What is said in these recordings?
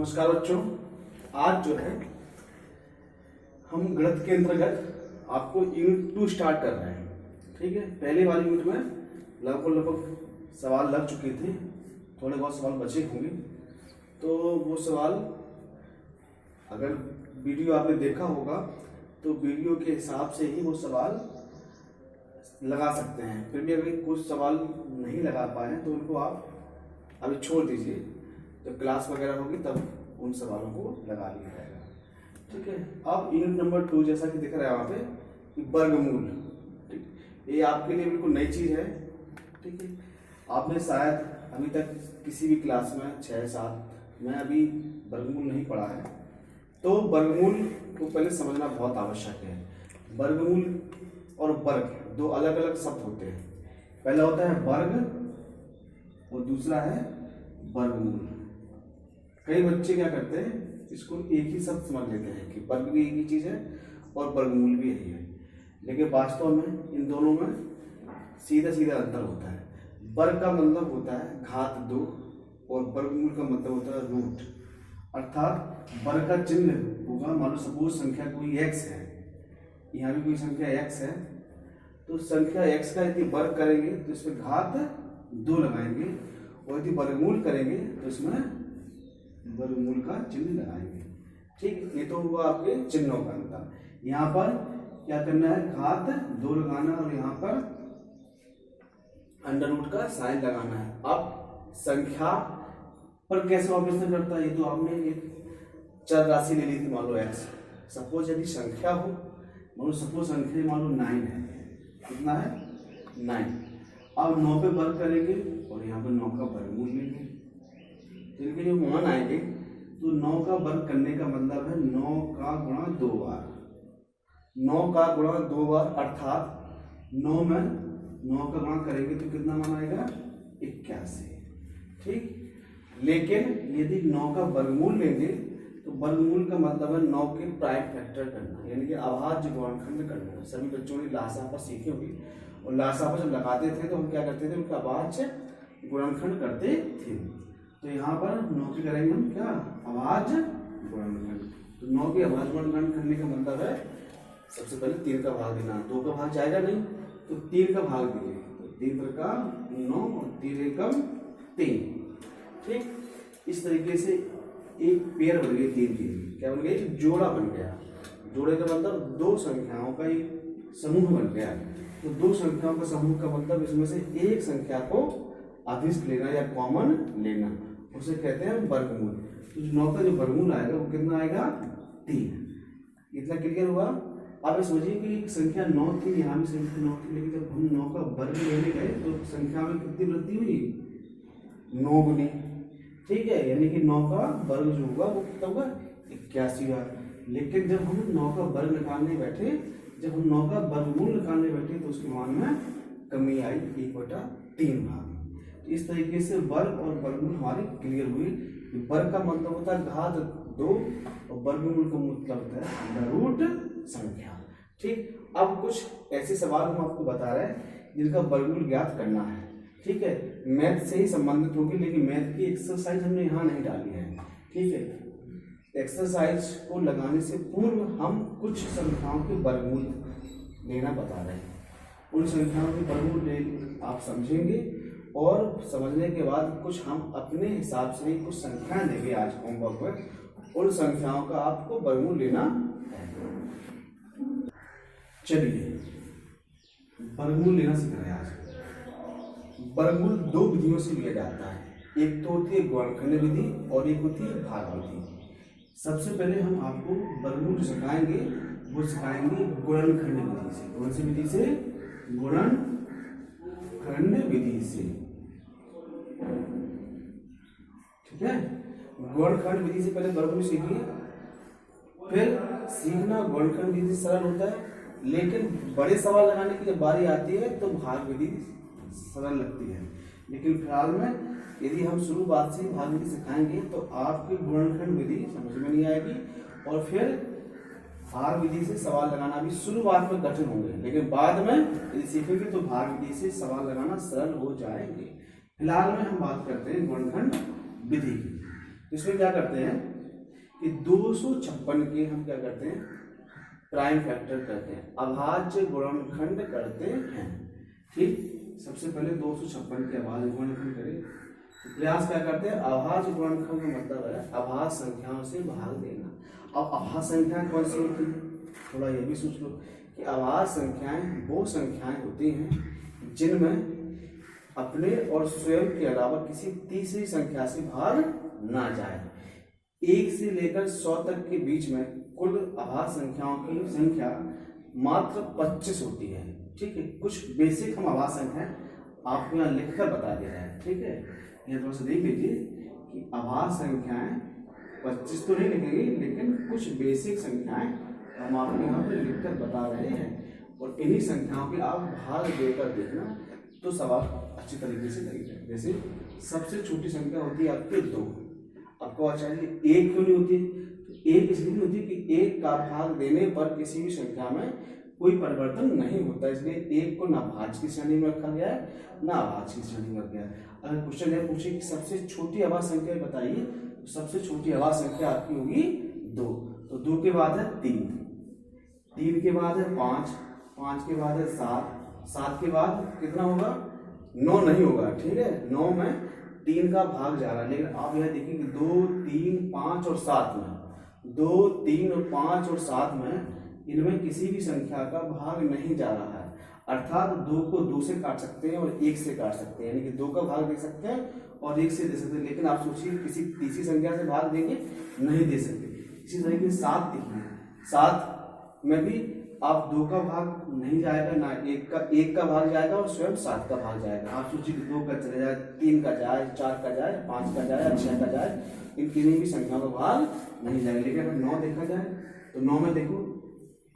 नमस्कार बच्चों। आज जो है हम गणित के अंतर्गत आपको यूनिट 2 स्टार्ट कर रहे हैं। ठीक है, पहले वाली यूनिट में लगभग सवाल लग चुके थे, थोड़े बहुत सवाल बचे होंगे। तो वो सवाल अगर वीडियो आपने देखा होगा तो वीडियो के हिसाब से ही वो सवाल लगा सकते हैं। फिर भी अगर कुछ सवाल नहीं लगा पाए तो उनको आप अभी छोड़ दीजिए, जब क्लास वगैरह होगी तब उन सवालों को लगा लिया जाएगा। ठीक है, अब यूनिट नंबर 2 जैसा कि दिख रहा है वहाँ पे कि वर्गमूल। ठीक, ये आपके लिए बिल्कुल नई चीज़ है। ठीक है, आपने शायद अभी तक किसी भी क्लास में 6-7 में अभी वर्गमूल नहीं पढ़ा है। तो वर्गमूल को पहले समझना बहुत आवश्यक है। वर्गमूल और वर्ग दो अलग अलग शब्द होते हैं। पहला होता है वर्ग और दूसरा है वर्गमूल। कई बच्चे क्या करते हैं, इसको एक ही शब्द समझ लेते हैं कि वर्ग भी एक ही चीज है और वर्गमूल भी यही है, लेकिन वास्तव में इन दोनों में सीधा सीधा अंतर होता है। वर्ग का मतलब होता है घात 2 और वर्गमूल का मतलब होता है रूट। अर्थात वर्ग का चिन्ह होगा, मान लो सपोज संख्या कोई x है, यहाँ भी कोई संख्या x है, तो संख्या x का यदि वर्ग करेंगे तो इसमें घात 2 लगाएंगे, और यदि वर्गमूल करेंगे तो इसमें वर्गमूल का चिन्ह लगाएंगे। ठीक, ये तो हुआ आपके चिन्हों का अंतर। यहाँ पर क्या करना है, घात 2 लगाना और यहाँ पर अंडर रूट का साइन लगाना है। अब संख्या पर कैसे ऑपरेशन करता है, ये तो आपने एक चर राशि ले ली थी, मान लो x। सपोज यदि संख्या हो, मान लो सपोज संख्या मान लो 9 है, कितना है 9। अब 9 पे वर्ग करेंगे और यहाँ पर 9 का वर्गमूल लेंगे, तो इनके जो मान आएंगे तो 9 का वर्ग करने का मतलब है 9 का गुणा 2 बार। 9 का गुणा 2 बार अर्थात 9 में 9 का गुणा करेंगे तो कितना मान आएगा 81। ठीक, लेकिन यदि 9 का वर्गमूल लेंगे तो वर्गमूल का मतलब है 9 के प्राइम फैक्टर करना, यानी कि अभाज्य गुणनखंड करना। सभी बच्चों ने लासा पर सीखी होगी, और लासा पर जब लगाते थे तो हम क्या करते थे, उनका अभाज्य गुणनखंड करते थे। तो यहाँ पर 9 की करेंगे हम क्या, अभाज्य गुणनखंड। तो 9 के अभाज्य गुणनखंड करने का मतलब है सबसे पहले 3 का भाग देना। 2 का भाग जाएगा नहीं तो 3 का भाग देंगे, तो 3 का 9 और 3 एकम 3। ठीक, इस तरीके से एक पेयर बन गई, 3 क्या बन गई, जोड़ा बन गया। जोड़े का मतलब 2 संख्याओं का एक समूह बन गया। तो 2 संख्याओं का समूह का मतलब इसमें से एक संख्या को अभिष्ट लेना या कॉमन लेना, उसे कहते हैं वर्गमूल। तो 9 का जो वर्गमूल आएगा वो कितना आएगा 3। इतना क्लियर हुआ। अब समझिए कि संख्या 9 थी, यहाँ भी संख्या 9 थी, लेकिन जब हम 9 का वर्ग लेने गए तो संख्या में कितनी वृद्धि हुई, 9 गुनी। ठीक है, यानी कि 9 का वर्ग जो होगा वो कितना होगा 81 हुआ। लेकिन जब हम 9 का वर्ग निकालने बैठे, जब हम 9 का वर्गमूल निकालने बैठे तो उसके मान में कमी आई 1/3 भाग। इस तरीके से वर्ग और वर्गमूल हमारी क्लियर हुई। वर्ग का मतलब होता है घात 2 और वर्गमूल का मतलब होता है अंडर रूट संख्या। ठीक, अब कुछ ऐसे सवाल हम आपको बता रहे हैं जिनका वर्गमूल ज्ञात करना है। ठीक है, मैथ से ही संबंधित होगी, लेकिन मैथ की एक्सरसाइज हमने यहाँ नहीं डाली है। ठीक है, एक्सरसाइज को लगाने से पूर्व हम कुछ संख्याओं के वर्गमूल लेना बता रहे हैं। उन संख्याओं के वर्गमूल आप समझेंगे और समझने के बाद कुछ हम अपने हिसाब से कुछ संख्याएं देंगे आज होमवर्क में। उन संख्याओं का आपको वर्गमूल लेना है। चलिए वर्गमूल लेना सीख रहे हैं आज। वर्गमूल 2 विधियों से लिया जाता है, एक तो होती है गुणनखंड विधि और एक होती है भाग विधि। सबसे पहले हम आपको वर्गमूल सिखाएंगे, वो सिखाएंगे गुणनखंड विधि से। कौन सी विधि से, गुणनखंड विधि से। ठीक है, गुणनखंड विधि से पहले वर्गमूल सीखिए, फिर सीखना गुणनखंड विधि सरल होता है, लेकिन बड़े सवाल लगाने की जब बारी आती है तो भाग विधि सरल लगती है। लेकिन फिलहाल में यदि हम शुरुआत से भाग विधि सिखाएंगे तो आपकी गुणनखंड विधि समझ में नहीं आएगी, और फिर भाग विधि से सवाल लगाना भी शुरुआत में कठिन होंगे, लेकिन बाद में यदि सीखेंगे तो भाग विधि से सवाल लगाना सरल हो जाएंगे। फिलहाल में हम बात करते हैं गुणनखंड विधि की। तो इसमें क्या करते हैं कि 256 के हम क्या करते हैं, प्राइम फैक्टर करते हैं, अभाज्य गुणनखंड करते हैं। ठीक, सबसे पहले 256 के अभाज्य गुणनखंड करें तो प्रयास क्या करते हैं, अभाज्य गुणनखंड का मतलब है अभाज्य संख्याओं से भाग देना। अब अभाज्य संख्या कौन सी होती है, थोड़ा ये भी सोच लो कि अभाज्य संख्याएं वो संख्याएं होती हैं जिनमें अपने और स्वयं के अलावा किसी तीसरी संख्या से भाग ना जाए। 1 से लेकर 100 तक के बीच में कुल अभाज्य संख्याओं की संख्या मात्र 25 होती है। ठीक है, कुछ बेसिक हम अभाज्य संख्याएं आपको यहाँ लिखकर बता दे रहे हैं। ठीक है, यहाँ थोड़ा सा देख लीजिए कि अभाज्य संख्याएं 25 तो नहीं लिखेंगे, लेकिन कुछ बेसिक संख्याएं हम आपको यहाँ पे लिखकर बता रहे हैं और इन्हीं संख्याओं के आप भाग देकर देखना तो सवाल अच्छी तरीके से करेंगे। जैसे सबसे छोटी संख्या होती है आपके 2, आपको अच्छा एक क्यों नहीं होती, तो एक इसलिए नहीं होती कि एक का भाग देने पर किसी भी संख्या में कोई परिवर्तन नहीं होता, इसलिए एक को ना भाज्य की श्रेणी में रखा गया है ना अभाज्य की श्रेणी में रखा गया है। अगर क्वेश्चन यह पूछे कि सबसे छोटी अभाज्य संख्या बताइए, तो सबसे छोटी अभाज्य संख्या आपकी होगी 2, तो 2 के बाद है 3, 3 के बाद है 5, 5 के बाद है 7, 7 के बाद कितना होगा, 9 नहीं होगा। ठीक है, 9 में 3 का भाग जा रहा है, लेकिन आप यह देखिए कि 2, 3, 5 और 7 में 2, 3 और 5 और 7 में इनमें किसी भी संख्या का भाग नहीं जा रहा है, अर्थात 2 को 2 से काट सकते हैं और 1 से काट सकते हैं, यानी कि 2 का भाग दे सकते हैं और 1 से दे सकते हैं। लेकिन आप सोचिए किसी तीसरी संख्या से भाग देंगे, नहीं दे सकते। इसी तरीके से 7 देखिए, 7 में भी आप 2 का भाग नहीं जाएगा ना 1 का भाग जाएगा और स्वयं 7 का भाग जाएगा। आप सोचिए कि 2 का चले जाए, 3 का जाए, 4 का जाए, 5 का जाए, 6 का जाए, इन किसी भी संख्या का भाग नहीं जाएगा। लेकिन अगर 9 देखा जाए तो 9 में देखो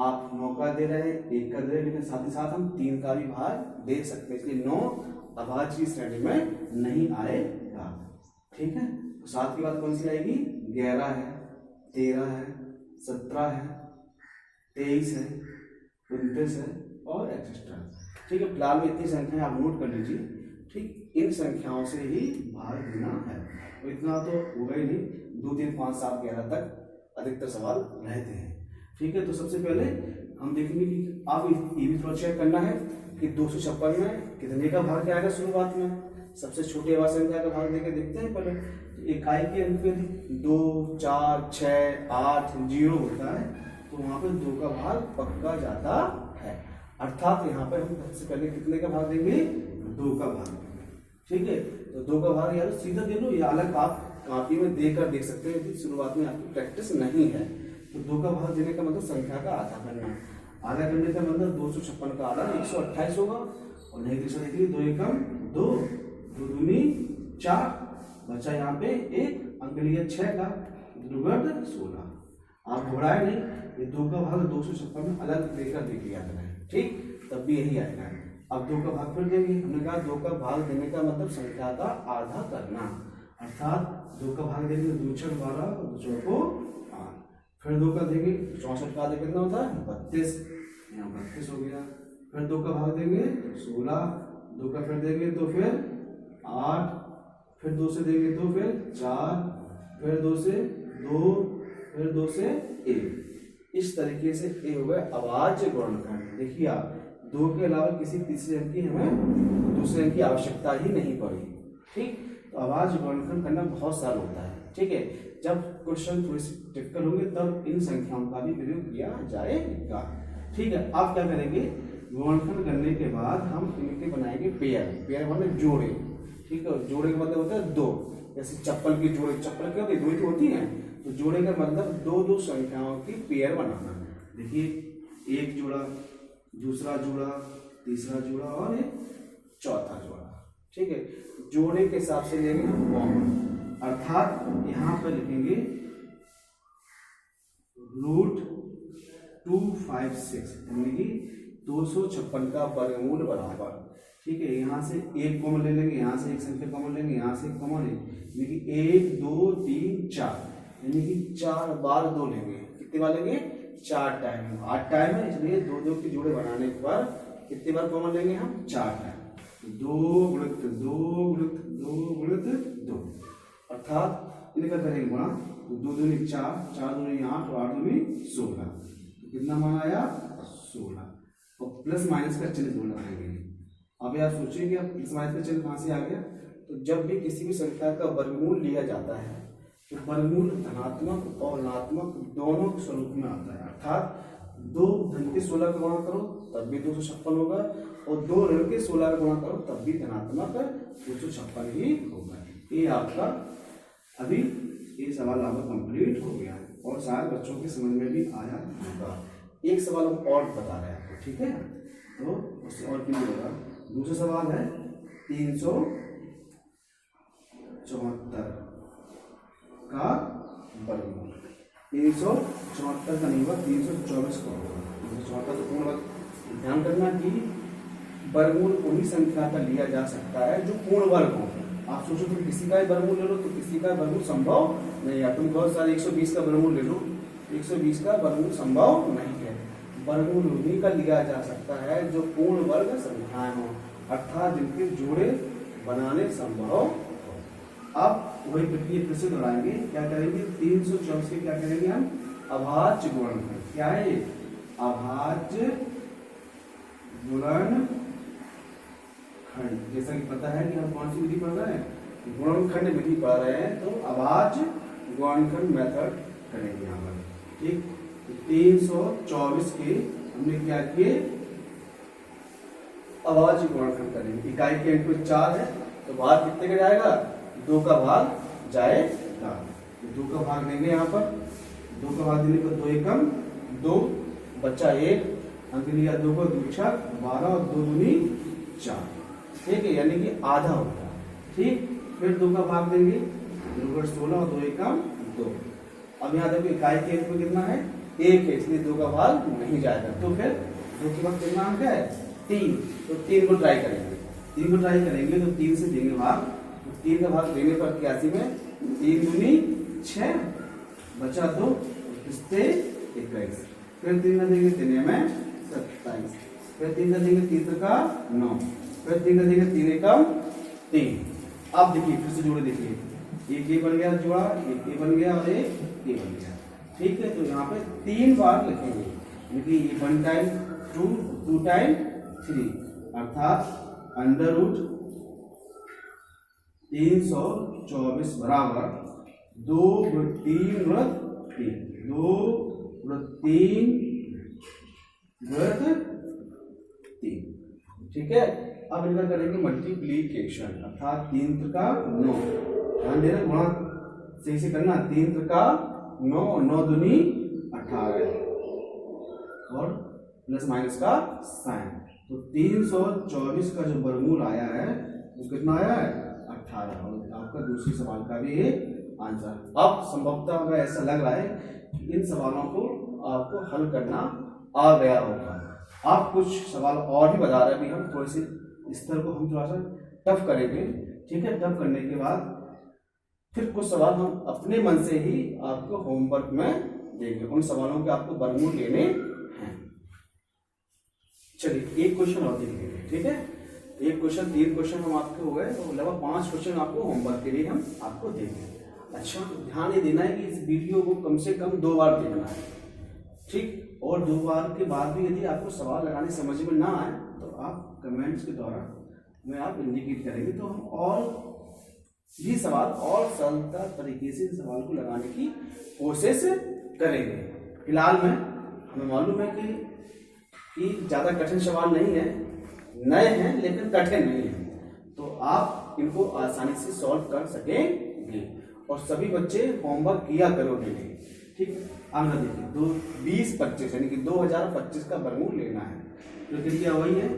आप 9 का दे रहे हैं, 1 का दे रहे हैं, लेकिन साथ ही साथ हम 3 का भी भाग दे सकते हैं, इसलिए 9 अभाज्य की श्रेणी में नहीं आएगा। ठीक है, तो 7 की बात कौन सी आएगी, 11 है, 13 है, 17 है, 23 है, 29 है और एक्सेट्रा। ठीक है, फिलहाल में इतनी संख्याएं आप नोट कर लीजिए। ठीक, इन संख्याओं से ही भाग देना है, तो इतना तो होगा ही नहीं, 2, 3, 5, 7, 11 तक अधिकतर सवाल रहते हैं। ठीक है, तो सबसे पहले हम देखेंगे कि आप ये भी थोड़ा चेक करना है कि 256 में कितने का भाग आएगा शुरुआत में, सबसे छोटी अभाज्य संख्या का भाग देके देखते हैं पहले। तो इकाई के अंक पे 2, 4, 6, 8, 0 होता है, तो वहां पे 2 का भाग पक्का जाता है, अर्थात यहाँ पे हम सबसे पहले कितने का भाग देंगे, 2 का भाग देंगे। ठीक है, तो 2 का भाग या तो सीधा दे लो या अलग आप कॉपी में देकर देख सकते हैं, यदि शुरुआत में आपकी प्रैक्टिस नहीं है। तो 2 का भाग देने का मतलब संख्या का आधा करना, आधा करने का मतलब 256 का आधा 128 होगा, और नहीं तो देखिए 2 एकम 2, 2 दूनी 4, बचा यहाँ पे एक अंक लिया 6 का, दुगुण 16। आप घबराए नहीं, ये 2 का भाग 256 में अलग लेकर देख लिया है। ठीक, तब भी यही आएगा। अब 2 का भाग फिर देंगे, हमने कहा 2 का भाग देने का मतलब संख्या का आधा करना, अर्थात 2 का भाग देंगे 2 6 12 और 2 4 को 8, फिर 2 का देंगे 64 का आधा कितना होता है 32, यहाँ 32 हो गया। फिर 2 का भाग देंगे 16, 2 का फिर देंगे तो फिर 8, फिर 2 से देंगे तो फिर 4, फिर 2 से 2, फिर 2 से 1। इस तरीके से ये हो गए अभाज्य गुणनखंड। देखिए आप 2 के अलावा किसी तीसरे अंक की हमें दूसरे अंक की आवश्यकता ही नहीं पड़ी। ठीक, तो अभाज्य गुणनखंड करना बहुत सरल होता है। ठीक है, जब क्वेश्चन थोड़े से डिफिकल्ट होंगे तब इन संख्याओं का भी प्रयोग किया जाएगा। ठीक है, आप क्या करेंगे, गुणनखंड करने के बाद हम इनके बनाएंगे पेयर। पेयर मतलब जोड़े। ठीक है, जोड़े का मतलब होता है 2, जैसे चप्पल की जोड़े, चप्पल क्या होती है 2 ही तो होती है, तो जोड़े का मतलब 2 संख्याओं की पेयर बनाना। देखिए, एक जोड़ा, दूसरा जोड़ा, तीसरा जोड़ा और एक चौथा जोड़ा। ठीक है, जोड़े के हिसाब से लेंगे हम कॉमन, अर्थात यहाँ पर लिखेंगे √256, यानी कि 256 का वर्गमूल बराबर। ठीक है, यहाँ से एक कॉमन ले लेंगे, यहाँ से एक संख्या कॉमन लेंगे, यहाँ से एक कॉमन लेंगे, यानी कि 1 2 3 4, यानी कि 4 बार 2 लेंगे। कितनी बार लेंगे, 4 टाइम। 8 टाइम है, इसलिए 2 के जोड़े बनाने पर कितनी बार कॉमन लेंगे हम, 4 टाइम। 2 गुणित 2 गुणित 2 गुणित 2, अर्थात इनका करेंगे गुणा, तो 2 दूनी 4, 4 दूनी 8 और 8 दूनी 16, तो कितना मान आया 16, और प्लस माइनस का चिन्ह जोड़ लगाएंगे। अब आप सोचिए अब प्लस माइनस का चिन्ह कहाँ से आ गया, तो जब भी किसी भी संख्या का वर्गमूल लिया जाता है तो वर्गमूल धनात्मक और ऋणात्मक दोनों स्वरूप में आता है, अर्थात 2 धन के 16 का गुणा करो तब भी 256 होगा, और 2 ऋण के 16 का गुणा करो तब भी धनात्मक 256 ही होगा। ये आपका अभी ये सवाल आपका कंप्लीट हो गया है और शायद बच्चों के समझ में भी आया होगा। एक सवाल हम और बता रहे हैं आपको, ठीक है, तो उससे और क्लियर होगा। दूसरा सवाल है 374 का वर्गमूल, 374 का नहीं हुआ, 324 का होगा। 374 तो पूर्ण वर्ग, ध्यान करना कि वर्गमूल उन्हीं संख्या का लिया जा सकता है जो पूर्ण वर्ग हो। आप सोचो तुम किसी का ही वर्गमूल ले लो तो किसी का वर्गमूल संभव नहीं है। तुम बहुत सारे 120 का वर्गमूल ले लो, 120 का वर्गमूल संभव नहीं है। वर्गमूल उन्हीं का लिया जा सकता है जो पूर्ण वर्ग संख्याएं हो, अर्थात जिनके जोड़े बनाने संभव हो। अब वही प्रक्रिया फिर से दोहराएंगे, क्या करेंगे 324 के क्या करेंगे हम अभाज्य गुणनखंड, क्या है ये अभाज्य गुणनखंड, जैसा कि पता है कि हम कौन सी विधि पढ़ रहे हैं, गुणनखंड विधि पढ़ रहे हैं, तो अभाज्य गुणनखंड मेथड करेंगे यहाँ पर, ठीक। 324 के हमने क्या किए अभाज्य गुणनखंड करेंगे, इकाई के अंक में 4 है तो भाग कितने का जाएगा 2 का भाग जाएगा, 2 का भाग देंगे यहाँ पर, 2 का भाग देने पर 2 एकम 2 बच्चा 1 अंक लिया, 2 को 2 छक 12 और 2 दूनी 4, ठीक है, यानी कि आधा होता है, ठीक। फिर 2 का भाग देंगे, 2 को 16 और 2 एकम 2। अब यहाँ देखो इकाई के अंक में कितना है 1 है, इसलिए 2 का भाग नहीं जाएगा, तो फिर 2 के बाद कितना अंक है 3, तो 3 को ट्राई करेंगे, 3 को ट्राई करेंगे तो 3 से देंगे भाग, तो 3 का भाग देने पर 81 में 3 दूनी 6 बचा 2 किससे 21, फिर 3 का देंगे 3 में 27, फिर 3 का देंगे 3 का 9, फिर 3 का देंगे 3 एकम 3। अब देखिए फिर से जोड़े देखिए, एक ये बन गया जोड़ा, एक ये बन गया और एक ये बन गया, ठीक है। तो यहाँ पे 3 बार लिखेंगे, क्योंकि ये 1 टाइम 2, 2 टाइम 3, अर्थात अंडर रूट 324 बराबर 2 × 3 × 3, 2 × 3 × 3, ठीक है। अब इनका करेंगे मल्टीप्लीकेशन, अर्थात 3 का 9, ध्यान देना गुणा सही से करना, 3 का 9 और 9 दूनी 18 और प्लस माइनस का साइन, तो 324 का जो वर्गमूल आया है वो कितना आया है 18, और आपका दूसरे सवाल का भी ये आंसर। अब संभवतः हमें ऐसा लग रहा है कि इन सवालों को आपको हल करना आ गया होगा। आप कुछ सवाल और भी बता रहे हैं, हम थोड़े से स्तर को हम थोड़ा सा टफ करेंगे, ठीक है। टफ करने के बाद फिर कुछ सवाल हम अपने मन से ही आपको होमवर्क में देंगे, उन सवालों के आपको वर्गमूल लेने हैं। चलिए एक क्वेश्चन और देखेंगे, ठीक है। एक क्वेश्चन 3 क्वेश्चन हम आपके हो गए, तो लगभग 5 क्वेश्चन आपको होमवर्क के लिए हम आपको देंगे। अच्छा ध्यान ये देना है कि इस वीडियो को कम से कम 2 बार देखना है, ठीक, और 2 बार के बाद भी यदि आपको सवाल लगाने समझ में ना आए तो आप कमेंट्स के द्वारा में आप इंडिकेट करेंगे, तो हम और ये सवाल और सरलता तरीके से सवाल को लगाने की कोशिश करेंगे। फिलहाल में हमें मालूम है कि ज़्यादा कठिन सवाल नहीं है, नए हैं लेकिन कठिन नहीं है, तो आप इनको आसानी से सॉल्व कर सकेंगे, और सभी बच्चे होमवर्क किया करोगे, ठीक। आगे देखिए 2025 यानी कि 2025 का वर्गमूल लेना है, तो देखिए वही है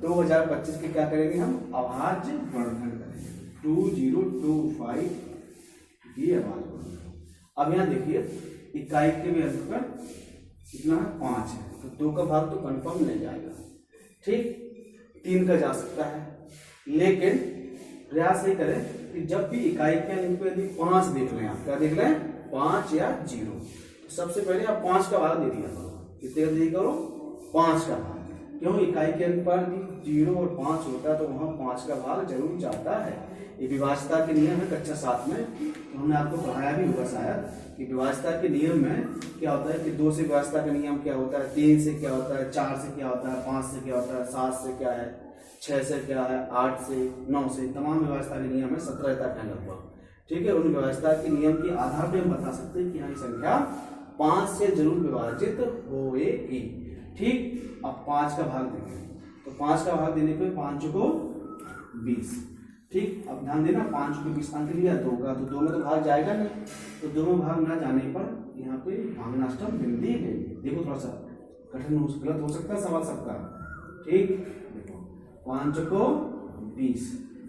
2025 के क्या करेंगे हम अभाज्य गुणनखंड करेंगे, 2025 ये अभाज्य गुणनखंड। अब यहाँ देखिए इकाई के भी अंक पर कितना है 5 है, तो 2 का भाग तो कंफर्म नहीं जाएगा, ठीक, 3 का जा सकता है, लेकिन प्रयास ये करें कि जब भी इकाई के अंक पे यदि 5 देख लें, आप क्या देख लें 5 या 0, तो सबसे पहले आप 5 का भाग दे दिया करो, कितने का दे करो 5 का भाग, क्यों? इकाई के अंक पर 0 और 5 होता है तो वहाँ 5 का भाग जरूर जाता है। ये विभाज्यता के नियम है कक्षा 7 में, तो हमने आपको पढ़ाया भी होगा शायद कि विभाज्यता के नियम में क्या होता है कि 2 से विभाज्यता का नियम क्या होता है, 3 से क्या होता है, 4 से क्या होता है, 5 से क्या होता है, 7 से क्या है, 6 से क्या है, 8 से, 9 से, तमाम विभाज्यता के नियम है 17 तक है लगभग। ठीक है, उन विभाज्यता के नियम के आधार पर हम बता सकते हैं कि यहाँ संख्या 5 से जरूर विभाजित होएगी। ठीक, अब 5 का भाग देंगे तो 5 का भाग देने पे 5 को 20। ठीक, अब ध्यान देना 5 को 20 अंक लिया 2 का, तो 2 में तो भाग जाएगा नहीं, तो 2 में भाग ना जाने पर यहाँ पे भागनाष्टक बिंदी है। देखो थोड़ा सा कठिन गलत हो सकता है सवाल सबका। ठीक, देखो 5 को 20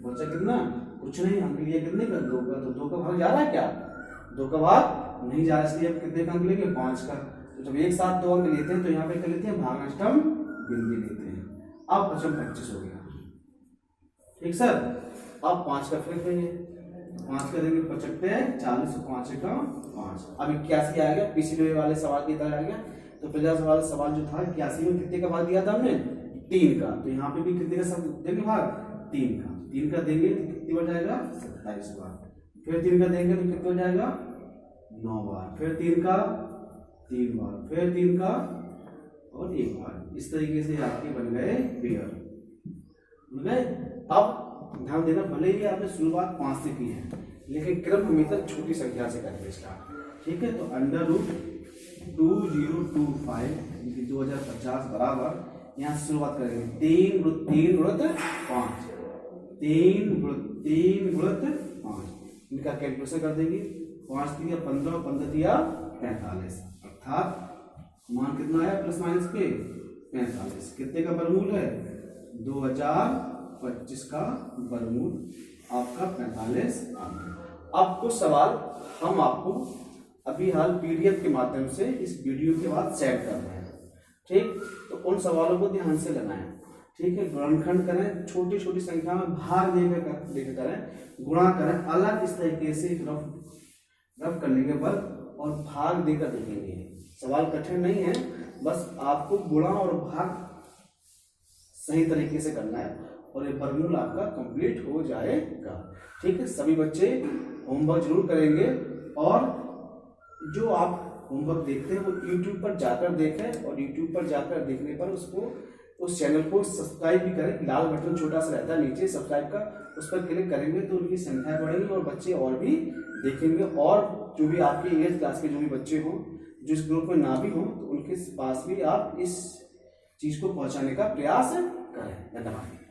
बचा कितना, कुछ नहीं, अंक लिया कितने का, 2 का, तो 2 का भाग जा रहा है क्या, 2 का भाग नहीं जा रहा, इसलिए अब कितने का अंक लेंगे, 5 का। तो जब एक साथ 2 अंक लेते हैं तो यहाँ पे कर लेते हैं भागनाष्टक बिंदी लेते हैं। अब बचा 25 हो गया। ठीक सर, अब 5 का फिर देंगे, 5 का देंगे 75, 40, 5 का 5। अब 81 आ गया, पिछले वाले सवाल की तरह आ गया। तो पहला सवाल जो था 81 में कितने का भाग दिया था हमने, 3 का, तो यहाँ पे भी कितने का सब देंगे भाग, 3 का। 3 का देंगे तो कितनी बार जाएगा, 27 बार। फिर 3 का देंगे तो कितना जाएगा, 9 बार। फिर 3 का 3 बार, फिर 3 का और 1 बार। इस तरीके से आपके बन गए पेयर, बन गए। अब ध्यान देना, भले ही आपने शुरुआत 5 से की है लेकिन क्रम हमेशा छोटी संख्या से करेंगे स्टार्ट। ठीक है, तो √2025 2050 बराबर यहाँ से शुरुआत करेंगे 3 गुणित 3 गुणित 5, 3 गुणित 5, इनका कैलकुलेशन कर देंगे। 5 दिया 15, 15 दिया 45, अर्थात मान कितना आया प्लस माइनस के 45। कितने का वर्गमूल है, 2025 का वर्गमूल आपका 45 आ गया। अब कुछ सवाल हम आपको अभी हाल PDF के माध्यम से इस वीडियो के बाद सेट कर रहे हैं। ठीक, तो उन सवालों को ध्यान से लेना है। ठीक है, गुणनखंड करें, छोटी छोटी संख्या में भाग देकर करें, गुणा करें, अलग इस तरीके से रफ करने के बाद और भाग देकर देखेंगे। सवाल कठिन नहीं है, बस आपको गुणा और भाग सही तरीके से करना है और ये वर्गमूल आपका कंप्लीट हो जाएगा। ठीक है, सभी बच्चे होमवर्क जरूर करेंगे और जो आप होमवर्क देखते हैं वो YouTube पर जाकर देखें और YouTube पर जाकर देखने पर उस चैनल को सब्सक्राइब भी करें। लाल बटन छोटा सा रहता है नीचे सब्सक्राइब का, उस पर क्लिक करेंगे तो उनकी संख्या बढ़ेगी और बच्चे और भी देखेंगे। और जो भी आपके 8th क्लास के जो भी बच्चे हों जो इस ग्रुप में ना भी हों तो उनके पास भी आप इस चीज को पहुंचाने का प्रयास करें। धन्यवाद।